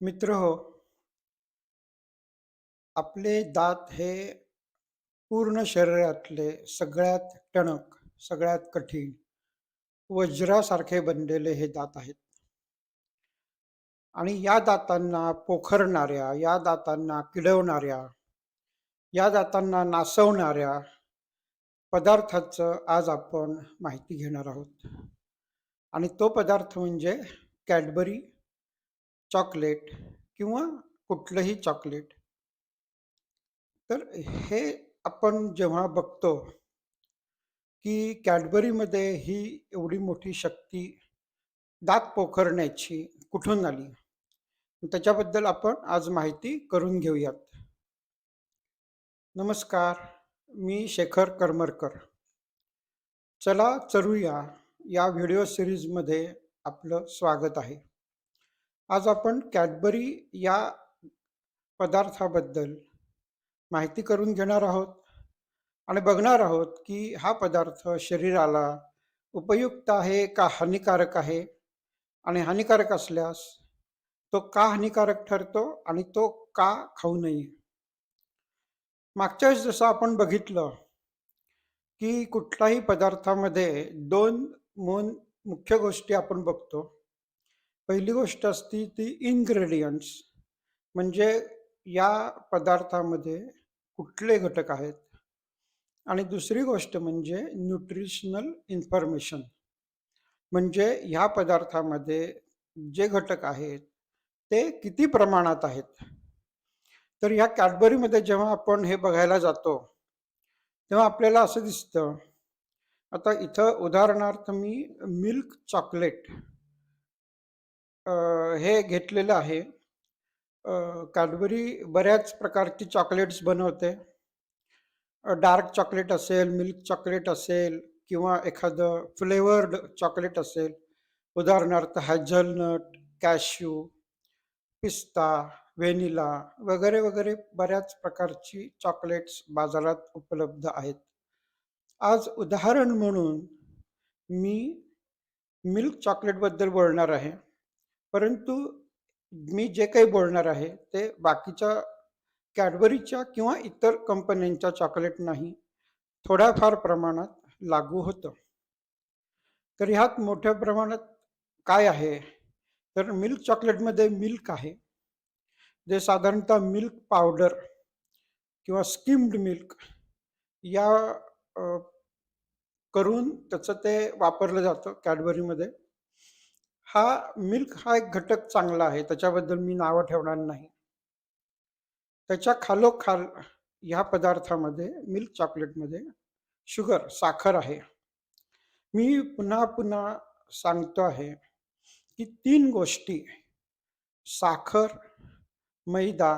मित्र हो, आपले दात हे पूर्ण शरीरातले सगळ्यात टणक, सगळ्यात कठीण, वज्रासारखे बनलेले हे दात आहेत. आणि या दातांना पोखरणाऱ्या, या दातांना किडवणाऱ्या, या दातांना नासवणाऱ्या पदार्थाचं आज आपण माहिती घेणार आहोत. आणि तो पदार्थ म्हणजे कॅडबरी चॉकलेट किंवा कुठलंही चॉकलेट. तर हे आपण जेव्हा बघतो की कॅडबरीमध्ये ही एवढी मोठी शक्ती दात पोखरण्याची कुठून आली? त्याच्याबद्दल आपण आज माहिती करून घेऊयात. नमस्कार, मी शेखर करमरकर. चला चरूया या व्हिडिओ सिरीजमध्ये आपलं स्वागत आहे. आज आपण कॅडबरी या पदार्थाबद्दल माहिती करून घेणार आहोत आणि बघणार आहोत की हा पदार्थ शरीराला उपयुक्त आहे का हानिकारक आहे, आणि हानिकारक असल्यास तो का हानिकारक ठरतो आणि तो का खाऊ नये. मागच्या वेळेस जसं आपण बघितलं की कुठल्याही पदार्थामध्ये दोन मून मुख्य गोष्टी आपण बघतो. पहिली गोष्ट असती ती इन्ग्रेडियंट्स, म्हणजे या पदार्थामध्ये कुठले घटक आहेत, आणि दुसरी गोष्ट म्हणजे न्यूट्रिशनल इन्फॉर्मेशन, म्हणजे ह्या पदार्थामध्ये जे घटक आहेत ते किती प्रमाणात आहेत. तर ह्या कॅडबरीमध्ये जेव्हा आपण हे बघायला जातो तेव्हा आपल्याला असं दिसतं. आता इथं उदाहरणार्थ मी मिल्क चॉकलेट हे घेतलेलं आहे. कॅडबरी बऱ्याच प्रकारची चॉकलेट्स बनवते. डार्क चॉकलेट असेल, मिल्क चॉकलेट असेल किंवा एखादं फ्लेवर्ड चॉकलेट असेल. उदाहरणार्थ हॅझलनट, कॅश्यू, पिस्ता, व्हॅनिला वगैरे वगैरे बऱ्याच प्रकारची चॉकलेट्स बाजारात उपलब्ध आहेत. आज उदाहरण म्हणून मी मिल्क चॉकलेटबद्दल बोलणार आहे. परंतु मी जे काही बोलणार आहे ते बाकीच्या कॅडबरीच्या किंवा इतर कंपन्यांच्या चॉकलेट नाही, थोड्याफार प्रमाणात लागू होतं. तर ह्यात मोठ्या प्रमाणात काय आहे, तर मिल्क चॉकलेटमध्ये मिल्क आहे, जे साधारणतः मिल्क पावडर किंवा स्किम्ड मिल्क या करून त्याचं ते वापरलं जातं कॅडबरीमध्ये. हा मिल्क हा एक घटक चांगला आहे, त्याच्याबद्दल मी नावं ठेवणार नाही. त्याच्या खालोखाल ह्या पदार्थामध्ये मिल्क चॉकलेटमध्ये शुगर, साखर आहे. मी पुन्हा पुन्हा सांगतो आहे की तीन गोष्टी, साखर, मैदा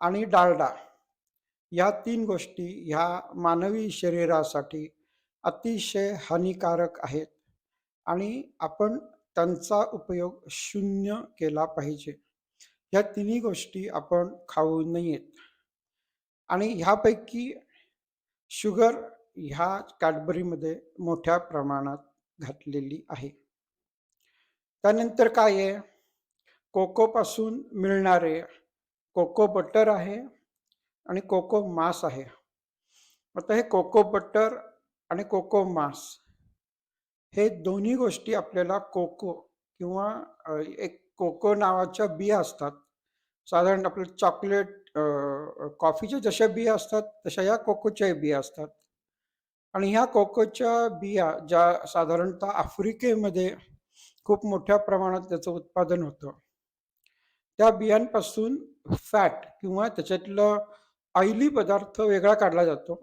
आणि डालडा, या तीन गोष्टी ह्या मानवी शरीरासाठी अतिशय हानिकारक आहेत आणि आपण त्यांचा उपयोग शून्य केला पाहिजे. या तिन्ही गोष्टी आपण खाऊ नयेत. आणि ह्यापैकी शुगर ह्या कॅडबरीमध्ये मोठ्या प्रमाणात घातलेली आहे. त्यानंतर काय आहे, कोकोपासून मिळणारे कोको बटर आहे आणि कोको मास आहे. आता हे कोको बटर आणि कोको मास हे दोन्ही गोष्टी आपल्याला कोको किंवा एक कोको नावाच्या बिया असतात. साधारण आपलं चॉकलेट, कॉफीच्या जशा बिया असतात तशा या कोकोच्या बिया असतात. आणि ह्या कोकोच्या बिया ज्या साधारणतः आफ्रिकेमध्ये खूप मोठ्या प्रमाणात त्याचं उत्पादन होतं, त्या बियांपासून फॅट किंवा त्याच्यातलं ऑइली पदार्थ वेगळा काढला जातो.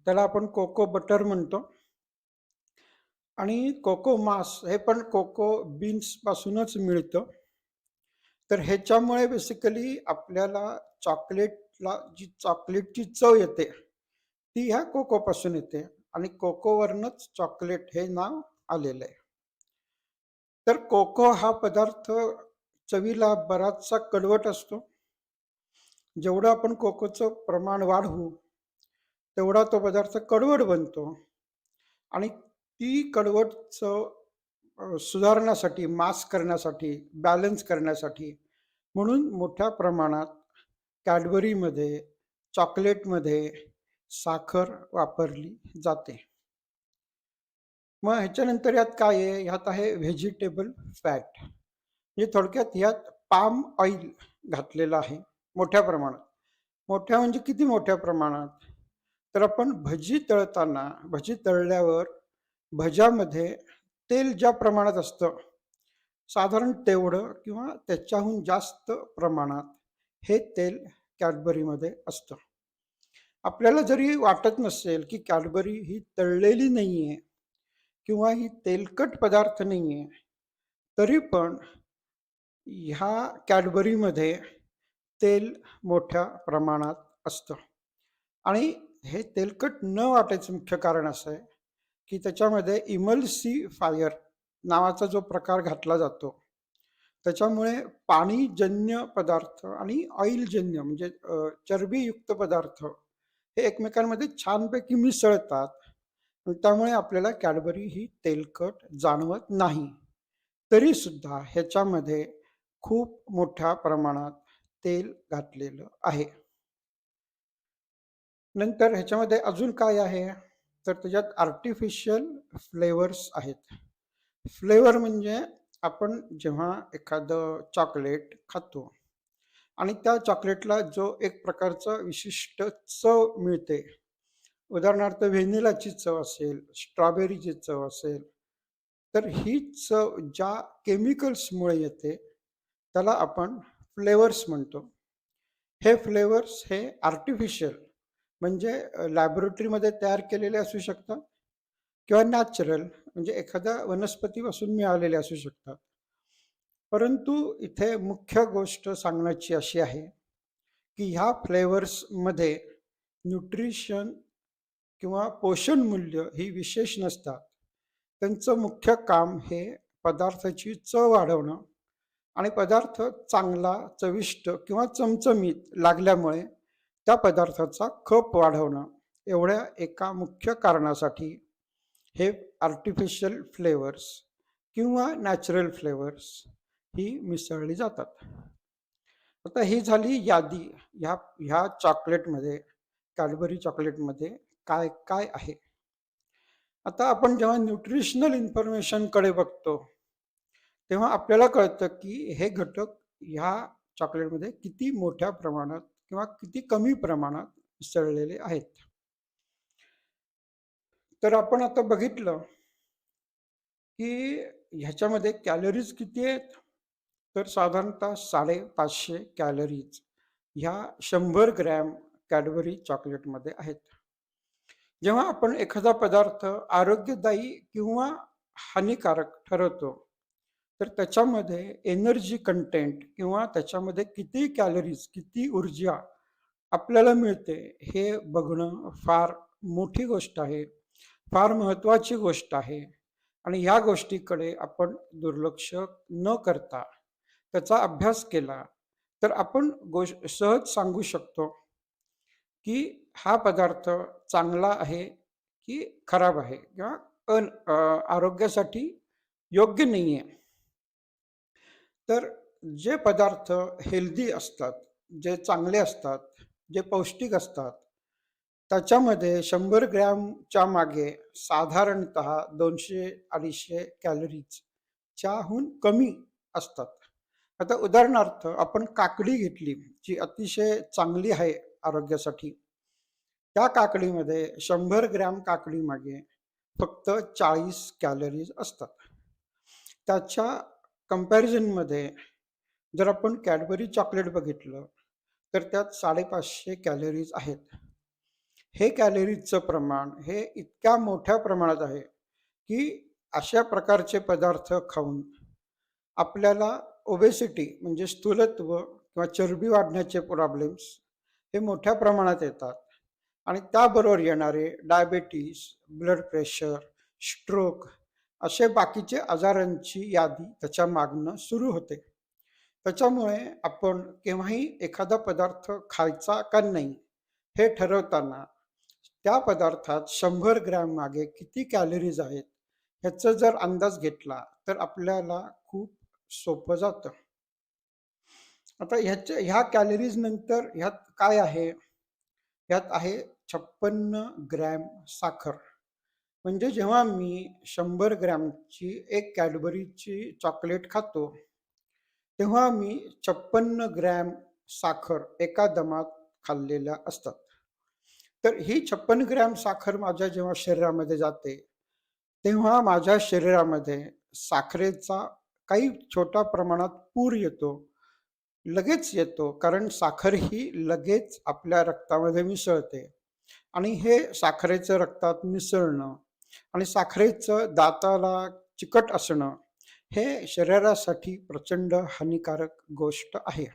त्याला आपण कोको बटर म्हणतो. आणि कोको मास हे पण कोको बीन्सपासूनच मिळतं. तर ह्याच्यामुळे बेसिकली आपल्याला चॉकलेटला जी चॉकलेटची चव येते ती ह्या कोकोपासून येते, आणि कोकोवरनंच चॉकलेट हे नाव आलेलं आहे. तर कोको हा पदार्थ चवीला बराचसा कडवट असतो. जेवढं आपण कोकोचं प्रमाण वाढवू तेवढा तो पदार्थ कडवट बनतो, आणि ती कडवट चव सुधारण्यासाठी, मास्क करण्यासाठी, बॅलन्स करण्यासाठी म्हणून मोठ्या प्रमाणात कॅडबरीमध्ये, चॉकलेटमध्ये साखर वापरली जाते. मग ह्याच्यानंतर यात काय आहे? ह्यात आहे व्हेजिटेबल फॅट. म्हणजे थोडक्यात ह्यात पाम ऑइल घातलेलं आहे मोठ्या प्रमाणात. मोठ्या म्हणजे किती मोठ्या प्रमाणात? तर आपण भजी तळताना, भजी तळल्यावर भज्यामध्ये तेल ज्या प्रमाणात असतं, साधारण तेवढं किंवा त्याच्याहून जास्त प्रमाणात हे तेल कॅडबरीमध्ये असतं. आपल्याला जरी वाटत नसेल की कॅडबरी ही तळलेली नाहीये किंवा ही तेलकट पदार्थ नाहीये, तरी पण ह्या कॅडबरीमध्ये तेल मोठ्या प्रमाणात असतं. आणि हे तेलकट न वाटायचं मुख्य कारण असं आहे की त्याच्यामध्ये इमल्सिफायर नावाचा जो प्रकार घातला जातो, त्याच्यामुळे पाणीजन्य पदार्थ आणि ऑइलजन्य म्हणजे चरबीयुक्त पदार्थ हे एकमेकांमध्ये छानपैकी मिसळतात. त्यामुळे आपल्याला कॅडबरी ही तेलकट जाणवत नाही. तरी सुद्धा ह्याच्यामध्ये खूप मोठ्या प्रमाणात तेल घातलेलं आहे. नंतर ह्याच्यामध्ये अजून काय आहे? तर त्याच्यात आर्टिफिशियल फ्लेवर्स आहेत. फ्लेवर म्हणजे आपण जेव्हा एखादं चॉकलेट खातो आणि त्या चॉकलेटला जो एक प्रकारचा विशिष्ट चव मिळते. उदाहरणार्थ व्हॅनिलाची चव असेल, स्ट्रॉबेरीची चव असेल, तर ही चव ज्या केमिकल्समुळे येते, त्याला आपण फ्लेवर्स म्हणतो. हे फ्लेवर्स हे आर्टिफिशियल म्हणजे लॅबोरेटरीमध्ये तयार केलेले असू शकतात किंवा नॅचरल म्हणजे एखाद्या वनस्पतीपासून मिळालेले असू शकतात. परंतु इथे मुख्य गोष्ट सांगण्याची अशी आहे, की ह्या फ्लेवर्समध्ये न्यूट्रिशन किंवा पोषण मूल्य ही विशेष नसतात. त्यांचं मुख्य काम हे पदार्थाची चव वाढवणं आणि पदार्थ चांगला, चविष्ट किंवा चमचमीत लागल्यामुळे त्या पदार्थाचा खप वाढवणं एवढ्या एका मुख्य कारणासाठी हे आर्टिफिशियल फ्लेवर्स किंवा नॅचरल फ्लेवर्स ही मिसळली जातात. आता ही झाली यादी. ह्या ह्या चॉकलेटमध्ये, कॅडबरी चॉकलेटमध्ये काय काय आहे. आता आपण जेव्हा न्यूट्रिशनल इन्फॉर्मेशनकडे बघतो, तेव्हा आपल्याला कळतं की हे घटक ह्या चॉकलेटमध्ये किती मोठ्या प्रमाणात किंवा किती कमी प्रमाणात मिसळलेले आहेत. तर आपण आता बघितलं की ह्याच्यामध्ये कॅलरीज किती आहेत? तर साधारणतः 550 कॅलरीज ह्या 100 ग्रॅम कॅडबरी चॉकलेटमध्ये आहेत. जेव्हा आपण एखादा पदार्थ आरोग्यदायी किंवा हानिकारक ठरवतो, तर त्याच्यामध्ये एनर्जी कंटेंट किंवा त्याच्यामध्ये किती कॅलरीज, किती ऊर्जा आपल्याला मिळते हे बघणं फार मोठी गोष्ट आहे, फार महत्त्वाची गोष्ट आहे. आणि ह्या गोष्टीकडे आपण दुर्लक्ष न करता त्याचा अभ्यास केला, तर आपण सहज सांगू शकतो की हा पदार्थ चांगला आहे की खराब आहे किंवा आरोग्यासाठी योग्य नाही आहे. तर जे पदार्थ हेल्दी असतात, जे चांगले असतात, जे पौष्टिक असतात, त्याच्यामध्ये 100 ग्रॅमच्या मागे साधारणतः 200-250 कॅलरीजच्याहून कमी असतात. आता उदाहरणार्थ आपण काकडी घेतली, जी अतिशय चांगली आहे आरोग्यासाठी. त्या काकडीमध्ये 100 ग्रॅम काकडीमागे फक्त 40 कॅलरीज असतात. त्याच्या कंपॅरिझनमध्ये जर आपण कॅडबरी चॉकलेट बघितलं, तर त्यात 550 कॅलरीज आहेत. हे कॅलरीजचं प्रमाण हे इतक्या मोठ्या प्रमाणात आहे, की अशा प्रकारचे पदार्थ खाऊन आपल्याला ओबेसिटी म्हणजे स्थूलत्व किंवा चरबी वाढण्याचे प्रॉब्लेम्स हे मोठ्या प्रमाणात येतात. आणि त्याबरोबर येणारे डायबिटीज, ब्लड प्रेशर, स्ट्रोक असे बाकीचे आजारांची यादी त्याच्या मागनं सुरू होते. त्याच्यामुळे आपण केव्हाही एखादा पदार्थ खायचा का नाही हे ठरवताना त्या पदार्थात 100 ग्रॅम मागे किती कॅलरीज आहेत ह्याचा जर अंदाज घेतला तर आपल्याला खूप सोपं जातं. आता ह्या कॅलरीज नंतर ह्यात काय आहे? ह्यात आहे 56 ग्रॅम साखर. म्हणजे जेव्हा मी 100 ग्रॅमची एक कॅडबरीची चॉकलेट खातो, तेव्हा मी 56 ग्रॅम साखर एका दमात खाल्लेल्या असतात. तर ही 56 ग्रॅम साखर माझ्या जेव्हा शरीरामध्ये जाते, तेव्हा माझ्या शरीरामध्ये साखरेचा काही छोट्या प्रमाणात पूर येतो. लगेच येतो, कारण साखर ही लगेच आपल्या रक्तामध्ये मिसळते आणि हे साखरेचं रक्तात मिसळणं आणि साखरेचं दाताला चिकट असणं, हे शरीरासाठी प्रचंड हानिकारक गोष्ट आहे.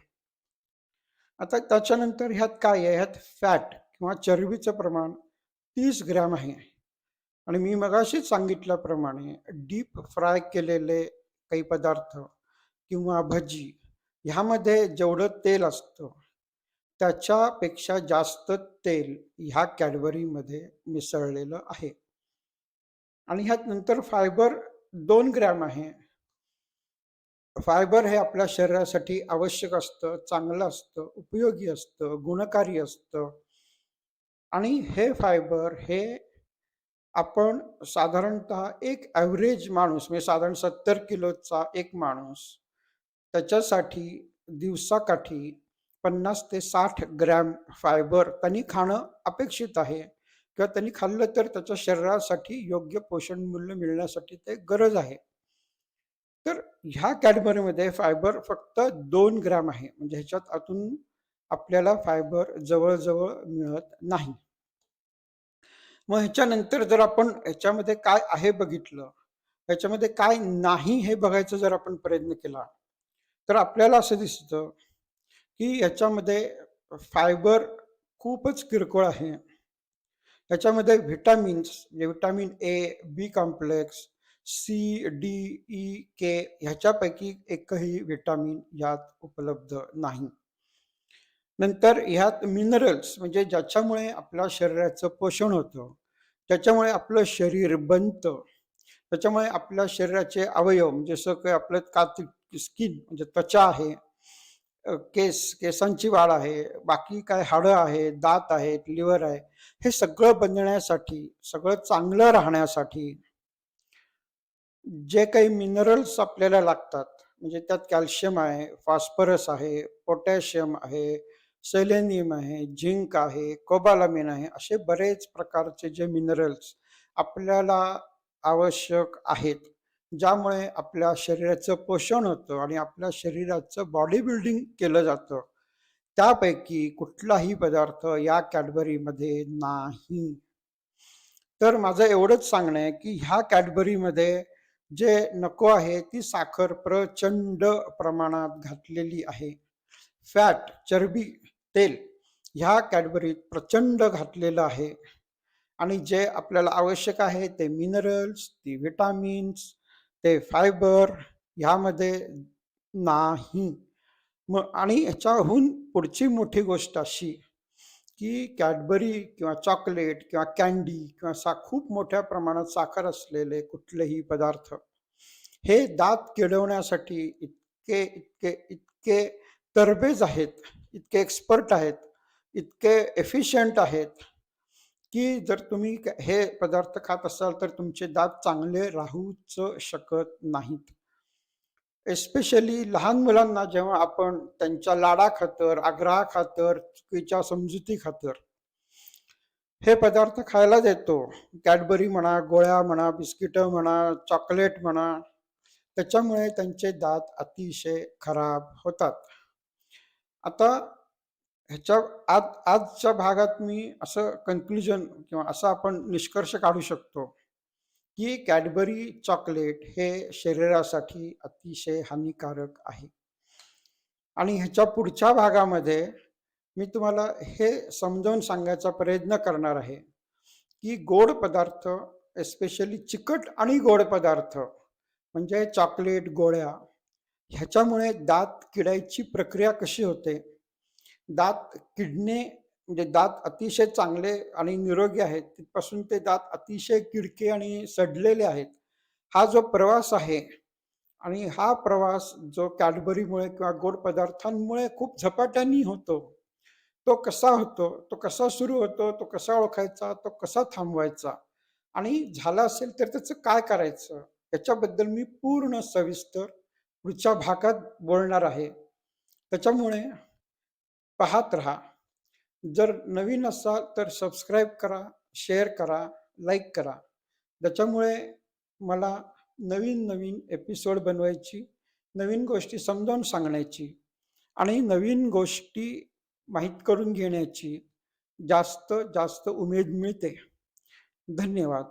आता त्याच्यानंतर ह्यात काय आहे? ह्यात फॅट किंवा चरबीचं प्रमाण 30 ग्रॅम आहे आणि मी मगाशीच सांगितल्याप्रमाणे डीप फ्राय केलेले काही पदार्थ किंवा भजी ह्यामध्ये जेवढं तेल असतं, त्याच्यापेक्षा जास्त तेल ह्या कॅडबरीमध्ये मिसळलेलं आहे. आणि ह्यात नंतर फायबर 2 ग्रॅम आहे. फायबर हे आपल्या शरीरासाठी आवश्यक असतं, चांगलं असतं, उपयोगी असतं, गुणकारी असतं आणि हे फायबर हे आपण साधारणतः एक ॲव्हरेज माणूस म्हणजे साधारण 70 किलोचा एक माणूस त्याच्यासाठी दिवसाकाठी 50 ते 60 ग्रॅम फायबर त्यांनी खाणं अपेक्षित आहे किंवा त्यांनी खाल्लं तर त्याच्या शरीरासाठी योग्य पोषण मूल्य मिळण्यासाठी ते गरज आहे. तर ह्या कॅडबरीमध्ये फायबर फक्त 2 ग्रॅम आहे. म्हणजे ह्याच्यात आतून आपल्याला फायबर जवळ-जवळ मिळत नाही. मग ह्याच्यानंतर जर आपण ह्याच्यामध्ये काय आहे बघितलं, ह्याच्यामध्ये काय नाही हे बघायचा जर आपण प्रयत्न केला, तर आपल्याला असं दिसतं, की ह्याच्यामध्ये फायबर खूपच किरकोळ आहे. ह्याच्यामध्ये व्हिटॅमिन्स म्हणजे vitamin A, B complex, C, D, E, K ह्याच्यापैकी एकही व्हिटॅमिन यात उपलब्ध नाही. नंतर ह्यात मिनरल्स म्हणजे ज्याच्यामुळे आपल्या शरीराचं पोषण होतं, त्याच्यामुळे आपलं शरीर बनतं, त्याच्यामुळे आपल्या शरीराचे अवयव म्हणजे जसं काही आपलं स्किन म्हणजे त्वचा आहे, केसांची वाढ आहे, बाकी काय हाडं आहेत, दात आहेत, लिव्हर आहे, हे सगळं बनण्यासाठी, सगळं चांगलं राहण्यासाठी जे काही मिनरल्स आपल्याला लागतात, म्हणजे त्यात कॅल्शियम आहे, फॉस्फरस आहे, पोटॅशियम आहे, सेलेनियम आहे, झिंक आहे, कोबालामिन आहे, असे बरेच प्रकारचे जे मिनरल्स आपल्याला आवश्यक आहेत, ज्यामुळे आपल्या शरीराचं पोषण होतं आणि आपल्या शरीराचं बॉडी बिल्डिंग केलं जातं. त्यापैकी कुठलाही पदार्थ या कॅडबरीमध्ये नाही. तर माझं एवढंच सांगणं आहे, की ह्या कॅडबरीमध्ये जे नको आहे ती साखर प्रचंड प्रमाणात घातलेली आहे. फॅट, चरबी, तेल ह्या कॅडबरीत प्रचंड घातलेलं आहे आणि जे आपल्याला आवश्यक आहे ते मिनरल्स, ती व्हिटॅमिन्स, ते फायबर ह्यामध्ये नाही. मग आणि ह्याच्याहून पुढची मोठी गोष्ट अशी, की कॅडबरी किंवा चॉकलेट किंवा कँडी किंवा खूप मोठ्या प्रमाणात साखर असलेले कुठलेही पदार्थ हे दात किडवण्यासाठी इतके इतके इतके तरबेज आहेत, इतके एक्सपर्ट आहेत, इतके एफिशियंट आहेत, की जर तुम्ही हे पदार्थ खात असाल तर तुमचे दात चांगले राहूच शकत नाहीत. एस्पेशली लहान मुलांना जेव्हा आपण त्यांच्या लाडाखातर, आग्रहाखातर, चुकीच्या समजुतीखातर हे पदार्थ खायला देतो, कॅडबरी म्हणा, गोळ्या म्हणा, बिस्किटं म्हणा, चॉकलेट म्हणा, त्याच्यामुळे त्यांचे दात अतिशय खराब होतात. आता ह्याच्या आजच्या भागात मी असं कन्क्लुजन किंवा असा आपण निष्कर्ष काढू शकतो, की कॅडबरी चॉकलेट हे शरीरासाठी अतिशय हानिकारक आहे. आणि ह्याच्या पुढच्या भागामध्ये मी तुम्हाला हे समजावून सांगायचा प्रयत्न करणार आहे, की गोड पदार्थ एस्पेशली चिकट आणि गोड पदार्थ म्हणजे चॉकलेट, गोळ्या ह्याच्यामुळे दात किडायची प्रक्रिया कशी होते? दात किडणे म्हणजे दात अतिशय चांगले आणि निरोगी आहेत, तिथपासून ते दात अतिशय किडके आणि सडलेले आहेत. हा जो प्रवास आहे आणि हा प्रवास जो कॅडबरीमुळे किंवा गोड पदार्थांमुळे खूप झपाट्याने होतो, तो कसा होतो, तो कसा सुरू होतो, तो कसा ओळखायचा, तो कसा थांबवायचा आणि झाला असेल तर त्याचं काय करायचं, याच्याबद्दल मी पूर्ण सविस्तर पुढच्या भागात बोलणार आहे. त्याच्यामुळे पाहत राहा. जर नवीन असाल तर सबस्क्राईब करा, शेअर करा, लाईक करा. त्याच्यामुळे मला नवीन-नवीन एपिसोड बनवायची, नवीन गोष्टी समजावून सांगण्याची आणि नवीन गोष्टी माहीत करून घेण्याची जास्त जास्त उमेद मिळते. धन्यवाद.